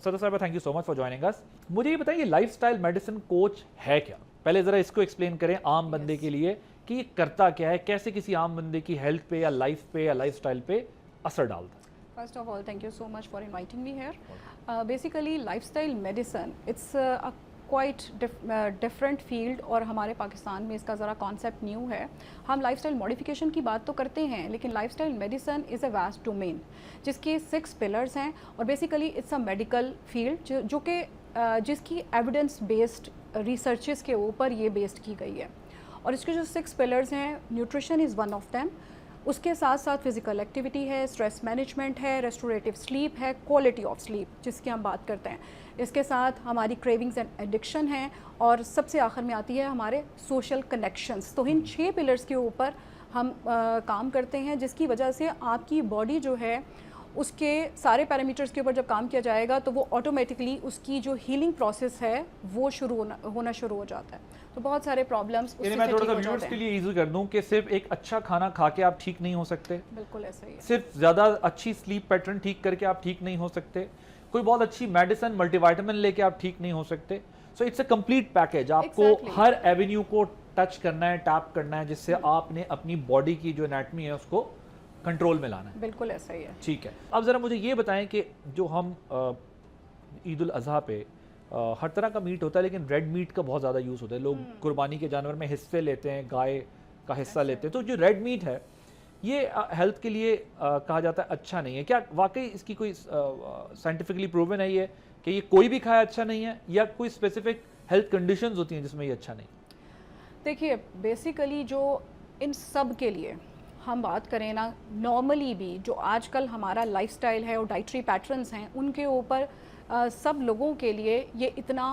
सदर साहब, thank you so much for joining us. मुझे ये बताइए, लाइफस्टाइल मेडिसिन कोच है क्या? पहले ज़रा इसको एक्सप्लेन करें आम बंदे के लिए कि ये करता क्या है, कैसे किसी आम बंदे की हेल्थ पे या लाइफ पे या लाइफस्टाइल पे असर डालता है। First of all, thank you so much for inviting me here. Basically, lifestyle medicine, it's a quite different field और हमारे पाकिस्तान में इसका ज़रा कॉन्सेप्ट न्यू है। हम लाइफस्टाइल मॉडिफिकेशन की बात तो करते हैं, लेकिन lifestyle medicine is a vast domain जिसके 6 पिलर्स हैं और basically it's a medical field जो कि जिसकी एविडेंस बेस्ड रिसर्चेस के ऊपर ये बेस्ड की गई है। और इसके जो 6 पिलर्स हैं, nutrition is one of them, उसके साथ साथ फिज़िकल एक्टिविटी है, स्ट्रेस मैनेजमेंट है, रेस्टोरेटिव स्लीप है, क्वालिटी ऑफ स्लीप जिसकी हम बात करते हैं। इसके साथ हमारी क्रेविंग्स एंड एडिक्शन है और सबसे आखिर में आती है हमारे सोशल कनेक्शंस। तो इन 6 पिलर्स के ऊपर हम काम करते हैं, जिसकी वजह से आपकी बॉडी जो है उसके सारे पैरामीटर्स के ऊपर जब काम किया जाएगा तो वो ऑटोमेटिकली उसकी जो हीलिंग प्रोसेस है वो होना शुरू हो जाता है। तो बहुत सारे प्रॉब्लम्स उससे मैं थोड़ा सा व्यूअर्स के लिए इजी कर दूं कि सिर्फ एक अच्छा खाना खा के आप ठीक नहीं हो सकते। बिल्कुल ऐसा ही है। सिर्फ ज़्यादा अच्छी स्लीप पैटर्न ठीक करके आप ठीक नहीं हो सकते। कोई बहुत अच्छी मेडिसिन मल्टीविटामिन लेके आप ठीक नहीं हो सकते। So it's a complete package. आपको हर एवेन्यू को टच करना है, टैप करना है, जिससे आपने अपनी बॉडी की जो एनाटमी है उसको कंट्रोल में लाना है। बिल्कुल ऐसा ही है। ठीक है, अब ज़रा मुझे ये बताएं कि जो हम ईद उल अज़हा पे हर तरह का मीट होता है, लेकिन रेड मीट का बहुत ज़्यादा यूज़ होता है। लोग कुर्बानी के जानवर में हिस्से लेते हैं, गाय का हिस्सा लेते हैं। तो जो रेड मीट है ये हेल्थ के लिए कहा जाता है अच्छा नहीं है। क्या वाकई इसकी कोई साइंटिफिकली प्रूवन है ये कि ये कोई भी खाया अच्छा नहीं है, या कोई स्पेसिफिक हेल्थ कंडीशंस होती हैं जिसमें ये अच्छा नहीं? देखिए, बेसिकली जो इन सब के लिए हम बात करें ना, नॉर्मली भी जो आजकल हमारा लाइफस्टाइल है और डाइटरी पैटर्न्स हैं उनके ऊपर सब लोगों के लिए ये इतना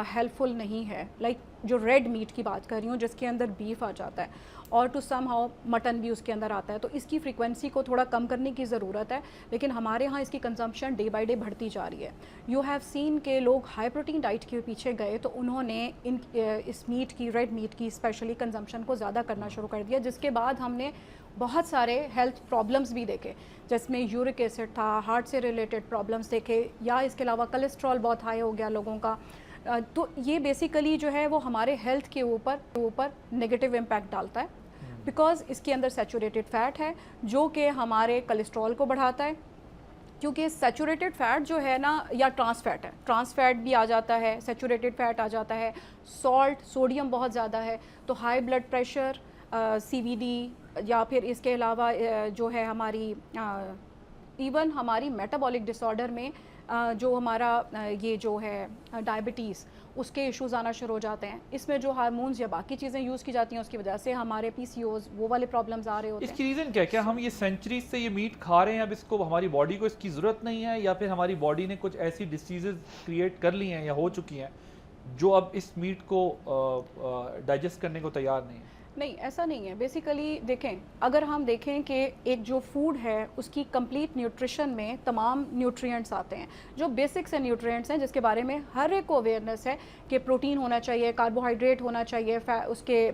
हेल्पफुल नहीं है। लाइक जो रेड मीट की बात कर रही हूँ जिसके अंदर बीफ आ जाता है और टू सम हाउ मटन भी उसके अंदर आता है, तो इसकी फ्रीक्वेंसी को थोड़ा कम करने की ज़रूरत है। लेकिन हमारे यहाँ इसकी कंजम्पशन डे बाय डे बढ़ती जा रही है। यू हैव सीन के लोग हाई प्रोटीन डाइट के पीछे गए तो उन्होंने इस मीट की, रेड मीट की स्पेशली कंजम्पशन को ज़्यादा करना शुरू कर दिया, जिसके बाद हमने बहुत सारे हेल्थ प्रॉब्लम्स भी देखे, जिसमें यूरिक एसिड था, हार्ट से रिलेटेड प्रॉब्लम्स देखे, या इसके अलावा कोलेस्ट्रॉल बहुत हाई हो गया लोगों का। तो ये बेसिकली जो है वो हमारे हेल्थ के ऊपर नेगेटिव इम्पैक्ट डालता है, बिकॉज इसके अंदर सैचुरेटेड फैट है जो कि हमारे कोलेस्ट्रॉल को बढ़ाता है। क्योंकि सैचुरेटेड फैट जो है ना, या ट्रांस फैट है, ट्रांस फैट भी आ जाता है, सैचुरेटेड फैट आ जाता है, सॉल्ट, सोडियम बहुत ज़्यादा है तो हाई ब्लड प्रेशर, CVD, या फिर इसके अलावा जो है हमारी इवन हमारी मेटाबॉलिक डिसऑर्डर में जो हमारा ये जो है डायबिटीज़, उसके इश्यूज़ आना शुरू हो जाते हैं। इसमें जो हार्मोन्स या बाकी चीज़ें यूज़ की जाती हैं उसकी वजह से हमारे PCOS वो वाले प्रॉब्लम्स आ रहे होते हैं। इसकी रीज़न क्या है? क्या हम ये सेंचुरीज से ये मीट खा रहे हैं, अब इसको हमारी बॉडी को इसकी ज़रूरत नहीं है, या फिर हमारी बॉडी ने कुछ ऐसी डिसीजेज क्रिएट कर ली हैं या हो चुकी हैं जो अब इस मीट को डाइजेस्ट करने को तैयार नहीं है? नहीं, ऐसा नहीं है। बेसिकली देखें, अगर हम देखें कि एक जो फूड है उसकी कंप्लीट न्यूट्रिशन में तमाम न्यूट्रिएंट्स आते हैं, जो बेसिक्स एंड न्यूट्रिएंट्स हैं जिसके बारे में हर एक को अवेयरनेस है कि प्रोटीन होना चाहिए, कार्बोहाइड्रेट होना चाहिए, उसके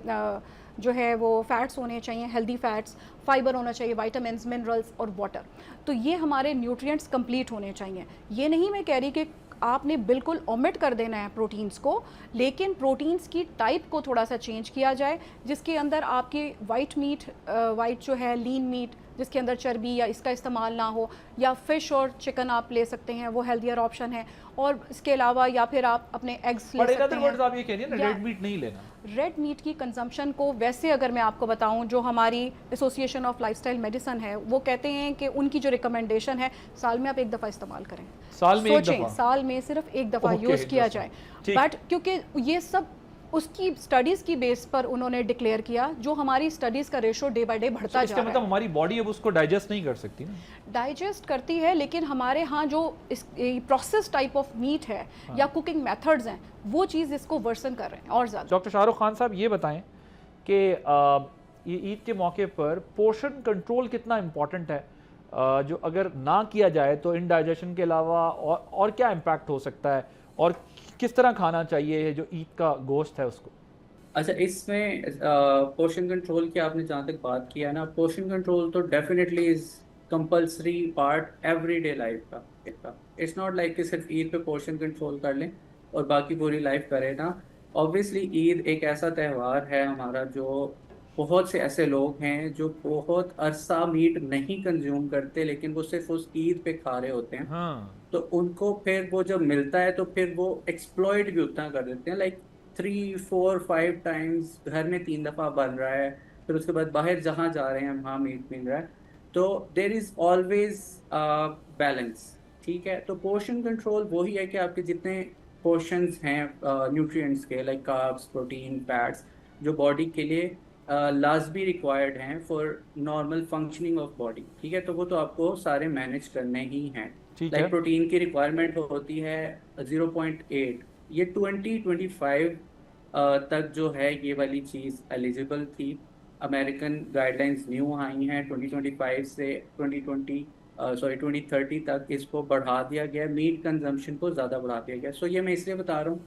जो है वो फैट्स होने चाहिए, हेल्दी फैट्स, फाइबर होना चाहिए, विटामिन्स, मिनरल्स और वाटर। तो ये हमारे न्यूट्रिएंट्स कंप्लीट होने चाहिए। ये नहीं मैं कह रही कि आपने बिल्कुल ओमिट कर देना है प्रोटीन्स को, लेकिन प्रोटीन्स की टाइप को थोड़ा सा चेंज किया जाए, जिसके अंदर आपकी वाइट मीट, वाइट जो है लीन मीट जिसके अंदर चर्बी या इसका इस्तेमाल ना हो, या फ़िश और चिकन आप ले सकते हैं, वो हेल्दियर ऑप्शन है। और इसके अलावा या फिर आप अपने एग्स ले सकते हैं। आप ये कह रही हैं ना रेड मीट नहीं लेना? रेड मीट की कंजम्पशन को वैसे अगर मैं आपको बताऊं, जो हमारी एसोसिएशन ऑफ लाइफस्टाइल मेडिसिन है वो कहते हैं कि उनकी जो रिकमेंडेशन है साल में आप एक दफ़ा इस्तेमाल करें। साल में सोचें, साल में सिर्फ एक दफ़ा यूज़ किया जाए। बट क्योंकि ये सब उसकी स्टडीज़ की बेस पर उन्होंने डिक्लेयर किया, जो हमारी स्टडीज़ का रेशो डे बाय डे बढ़ता जा रहा है। मतलब हमारी बॉडी अब उसको डाइजेस्ट नहीं कर सकती ना? डाइजेस्ट करती है, लेकिन हमारे यहाँ जो प्रोसेस टाइप ऑफ मीट है या कुकिंग मेथड्स हैं वो चीज़ इसको वर्सन कर रहे हैं और ज़्यादा। डॉक्टर शाहरुख खान साहब, ये बताएं कि ये ईद के मौके पर पोर्शन कंट्रोल कितना इम्पोर्टेंट है, जो अगर ना किया जाए तो इनडाइजेशन के अलावा और क्या इम्पैक्ट हो सकता है, और किस तरह खाना चाहिए जो ईद का गोश्त है उसको? अच्छा, इसमें पोर्शन कंट्रोल की आपने जहाँ तक बात किया ना, पोर्शन कंट्रोल तो definitely is compulsory part everyday life का। इट्स नॉट लाइक कि सिर्फ ईद पे पोर्शन कंट्रोल कर लें और बाकी पूरी लाइफ करें ना। ऑब्वियसली ईद एक ऐसा त्यौहार है हमारा जो बहुत से ऐसे लोग हैं जो बहुत अरसा मीट नहीं कंज्यूम करते, लेकिन वो सिर्फ उस ईद पे खा रहे होते हैं। हाँ तो उनको फिर वो जब मिलता है तो फिर वो एक्सप्लॉइट भी उतना कर देते हैं, लाइक 3 4 5 टाइम्स घर में 3 दफ़ा बन रहा है, फिर उसके बाद बाहर जहाँ जा रहे हैं वहाँ मीट मिल रहा है। तो देर इज़ ऑलवेज बैलेंस। ठीक है, तो पोर्शन कंट्रोल वही है कि आपके जितने पोर्शंस हैं न्यूट्रिएंट्स के, लाइक कार्ब्स, प्रोटीन, फैट्स, जो बॉडी के लिए लाजमी रिक्वायर्ड हैं for normal functioning of body. ठीक है, तो वो तो आपको सारे मैनेज करने ही हैं। ठीक लाइक है। प्रोटीन की रिक्वायरमेंट होती है 0.8, ये 2025 तक जो है ये वाली चीज़ एलिजिबल थी। अमेरिकन गाइडलाइंस न्यू आई हैं 2025 से 2030 तक इसको बढ़ा दिया गया, मीट कंजम्पशन को ज़्यादा बढ़ा दिया गया। सो ये मैं इसलिए बता रहा हूँ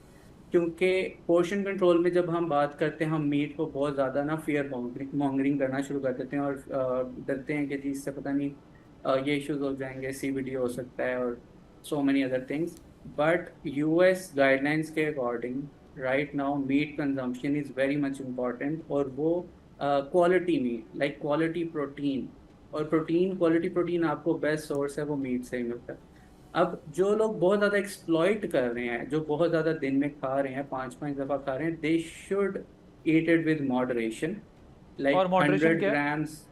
क्योंकि पोर्शन कंट्रोल में जब हम बात करते हैं हम मीट को बहुत ज़्यादा ना फियर मॉन्गरिंग करना शुरू कर देते हैं और डरते हैं कि जी इससे पता नहीं ये इश्यूज हो जाएंगे, CBD हो सकता है और so many other things. But US guidelines के according right now meat consumption is very much important, और वो quality meat, like quality protein, और प्रोटीन, क्वालिटी प्रोटीन आपको बेस्ट सोर्स है वो मीट से ही मिलता है। अब जो लोग बहुत ज़्यादा एक्सप्लॉइट कर रहे हैं, जो बहुत ज़्यादा दिन में खा रहे हैं, 5 5 दफ़ा खा रहे हैं, they should eat it with moderation. Like और moderation 100 क्या है? ग्राम्स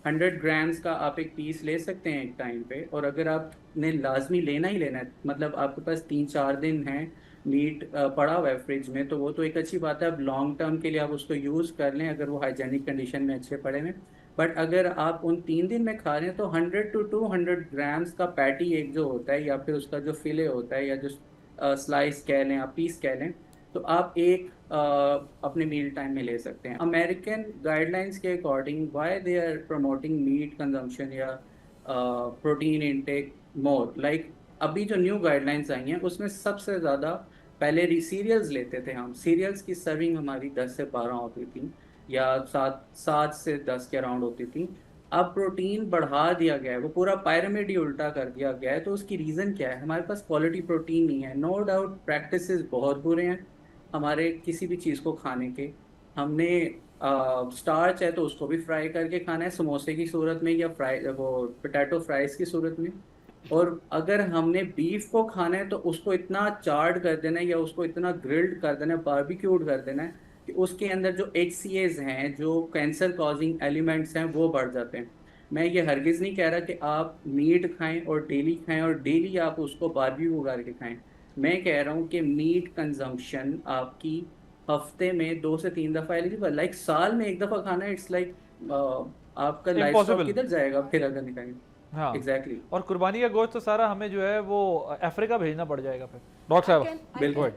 100 ग्राम्स का आप एक पीस ले सकते हैं एक टाइम पे, और अगर आपने लाजमी लेना ही लेना है, मतलब आपके पास 3 4 दिन है मीट पड़ा हुआ है फ्रिज में, तो वो तो एक अच्छी बात है, अब लॉन्ग टर्म के लिए आप उसको यूज़ कर लें अगर वो हाइजेनिक कंडीशन में अच्छे पड़े हैं। बट अगर आप उन 3 दिन में खा रहे हैं तो 100 to 200 ग्राम्स का पैटी एक जो होता है, या फिर उसका जो फिले होता है, या जो स्लाइस कह लें, आप पीस कह लें, तो आप एक अपने मील टाइम में ले सकते हैं। अमेरिकन गाइडलाइंस के according why they are promoting meat consumption या प्रोटीन इनटेक मोर, लाइक अभी जो न्यू गाइडलाइंस आई हैं उसमें सबसे ज़्यादा पहले सीरियल्स लेते थे हम, सीरियल्स की सर्विंग हमारी 10 से 12 होती थी, या 7 से 10 के अराउंड होती थी। अब प्रोटीन बढ़ा दिया गया है, वो पूरा पायरामिड ही उल्टा कर दिया गया है। तो उसकी रीज़न क्या है? हमारे पास क्वालिटी प्रोटीन नहीं है। नो डाउट प्रैक्टिसेस बहुत बुरे हैं हमारे किसी भी चीज़ को खाने के। हमने स्टार्च है तो उसको भी फ्राई करके खाना है समोसे की सूरत में, या फ्राई वो पोटैटो फ्राइज़ की सूरत में। और अगर हमने बीफ को खाना है तो उसको इतना चार्ड कर देना है, या उसको इतना ग्रिल्ड कर देना है, बारबेक्यूड कर देना है कि उसके अंदर जो HCAs हैं, जो कैंसर कॉजिंग एलिमेंट्स हैं, वो बढ़ जाते हैं। मैं ये हरगिज़ नहीं कह रहा कि आप मीट खाएं और डेली खाएं और डेली आप उसको बारबेक्यू करके खाएं। मैं कह रहा हूँ कि मीट कंजम्पशन आपकी हफ्ते में 2 से 3 दफ़ा एलिजिबल, लाइक साल में 1 दफ़ा खाना, इट्स लाइक आपका लाइफ स्टॉक इम्पॉसिबल। किधर जाएगा फिर अगर नहीं खाएंगे। हाँ एग्जैक्टली। और कुर्बानी का गोश्त तो सारा हमें जो है वो अफ्रीका भेजना पड़ जाएगा फिर। डॉक्टर साहब बिल्कुल।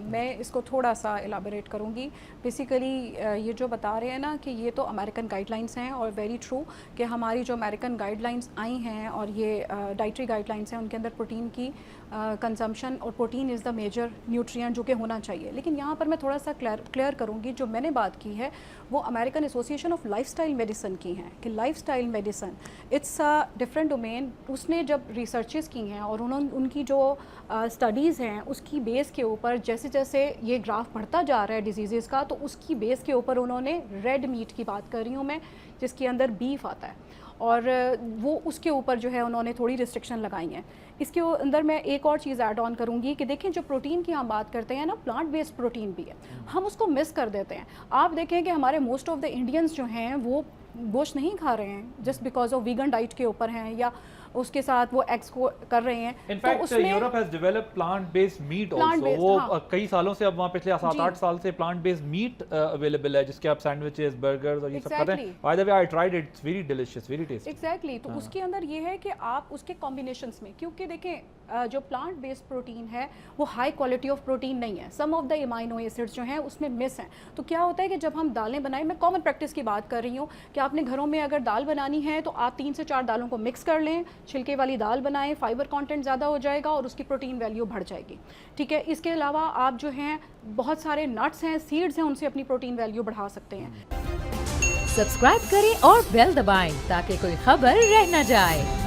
मैं इसको थोड़ा सा इलाबोरेट करूंगी। बेसिकली ये जो बता रहे हैं ना कि ये तो अमेरिकन गाइडलाइंस हैं, और वेरी ट्रू कि हमारी जो अमेरिकन गाइडलाइंस आई हैं और ये डाइटरी गाइडलाइंस हैं, उनके अंदर प्रोटीन की कंजम्पशन, और protein is the major nutrient जो कि होना चाहिए। लेकिन यहाँ पर मैं थोड़ा सा क्लियर करूँगी, जो मैंने बात की है वो American association of lifestyle medicine की हैं कि lifestyle medicine it's a different domain. उसने जब रिसर्चेस की हैं और उन्होंने उनकी जो स्टडीज़ हैं उसकी बेस के ऊपर, जैसे जैसे ये ग्राफ बढ़ता जा रहा है डिजीज़ का, तो उसकी बेस के ऊपर उन्होंने रेड मीट की बात कर रही हूँ मैं, जिसके अंदर बीफ आता है, और वो उसके ऊपर जो है उन्होंने थोड़ी रिस्ट्रिक्शन लगाई हैं। इसके अंदर मैं एक और चीज़ ऐड ऑन करूँगी कि देखें जो प्रोटीन की हम बात करते हैं ना, प्लांट बेस्ड प्रोटीन भी है, हम उसको मिस कर देते हैं। आप देखें कि हमारे मोस्ट ऑफ द इंडियंस जो हैं वो गोश्त नहीं खा रहे हैं just because of vegan diet के ऊपर हैं, या उसके साथ वो एग्स को कर रहे हैं। In fact Europe has developed plant based meat also. वो हाँ। कई सालों से, अब वहाँ पिछले 7-8 साल से प्लांट बेस्ड मीट अवेलेबल है, जिसके आप सैंडविचेस, बर्गर्स और ये सब खाते हैं। By the way I tried it, it's very delicious, very tasty. Exactly. तो उसके अंदर ये है कि आप उसके कॉम्बिनेशंस में, क्योंकि देखें जो प्लांट बेस्ड प्रोटीन है वो हाई क्वालिटी ऑफ प्रोटीन नहीं है, सम ऑफ द अमाइनो एसिड्स जो हैं उसमें मिस हैं। तो क्या होता है कि जब हम दालें बनाएं, मैं कॉमन प्रैक्टिस की बात कर रही हूँ कि आपने घरों में अगर दाल बनानी है तो आप 3 से 4 दालों को मिक्स कर लें, छिलके वाली दाल बनाएं, फाइबर कंटेंट ज़्यादा हो जाएगा और उसकी प्रोटीन वैल्यू बढ़ जाएगी। ठीक है, इसके अलावा आप जो हैं बहुत सारे नट्स हैं, सीड्स हैं, उनसे अपनी प्रोटीन वैल्यू बढ़ा सकते हैं। सब्सक्राइब करें और बेल दबाएं ताकि कोई खबर रह न जाए।